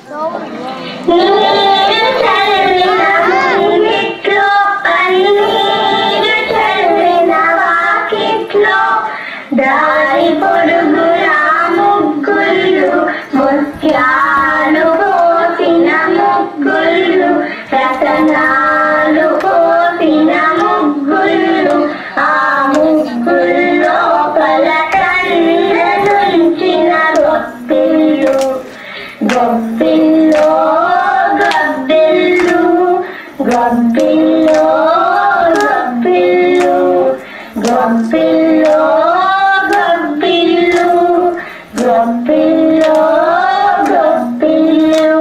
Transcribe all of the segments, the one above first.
నీరు చల్లిన ముంగిట్లో పన్నీరు చల్లిన వాకిట్లో దారి పొడుగురా ముగ్గుళ్ళు ముత్యాలు పోసిన ముగ్గుళ్ళు రతనాలు పోసిన ముగ్గుళ్ళు ఆ ముగ్గుల్లో పలకన్నుంచిన గొప్పిళ్ళు గొప్పిల్లో గబ్బిళ్ళు గొప్పిల్లో గబ్బిళ్ళు గొప్పిల్లో గబ్బిళ్ళు గొప్పిల్లో గొప్పిళ్ళు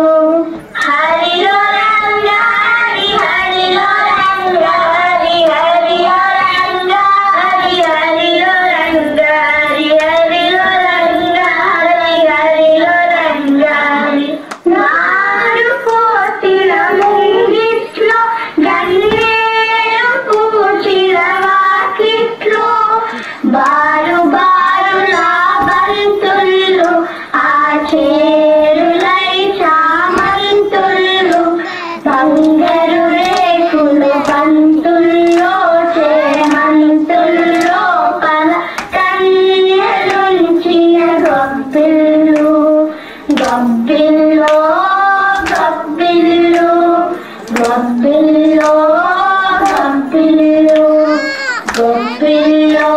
హరిలో రంగ హరి హరిలో రంగ హరి హరిలో రంగ హరి హరిలో రంగ హరి హరిలో రంగ హరి హరిలో రంగ హరి నారు పోసిన ముంగిట్లో గన్నేరు పూచిన వాకిట్లో బారు బారులా బంతుళ్ళు ఆ చేరులై చామంతుళ్ళు బంగారు రేకులు బంతుల్లో చేమంతుల్లో పల కన్యలుంచిన గొప్పిళ్ళు గొప్పిల్లో గొప్పిళ్ళు గొప్పిల్లో గొప్పిళ్ళు గొప్పిల్లో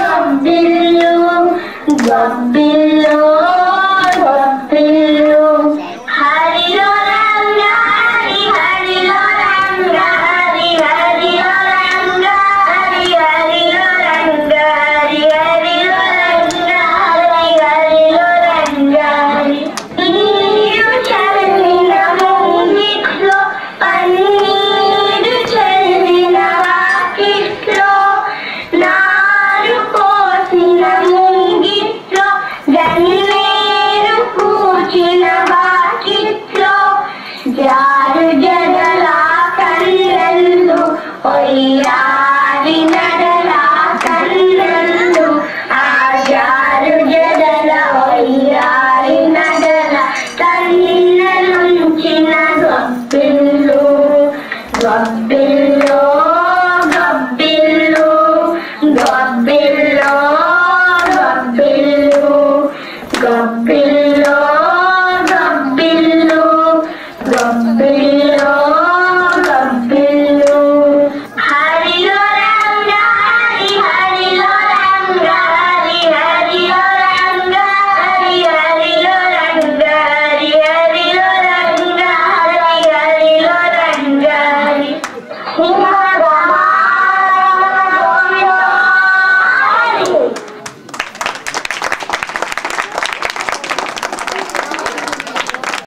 గొప్పిళ్ళు గొప్పిల్లో గొప్పిళ్ళు హరిలో రంగ హరి హరిలో రంగ హరి హరిలో రంగ హరి హరిలో రంగ హరి హరిలో రంగ హరి హరిలో రంగ హరి నీరు చల్లిన ముంగిట్లో పన్నీరు చల్లిన వాకిట్లో నారు పోసిన ముంగిట్లో గన్నేరు పూచిన వాకిట్లో జారు జడల కన్నెళ్ళు ఒయ్యారి నడల కన్నెళ్ళు ఆ జారు జడల ఒయ్యారి నడల కన్నెలుంచిన గొప్పిళ్ళు గొప్పిళ్ళు గొప్పిళ్ళు గొప్పిళ్ళు గొప్పిళ్ళు గొప్పిళ్ళు గొప్పిళ్ళు గొప్పిళ్ళు గొప్పిళ్ళు హరిలో రంగ హరి హరిలో రంగ హరి హరిలో రంగ హరి హరిలో రంగ హరి హరిలో రంగ హరి హరిలో రంగ హరి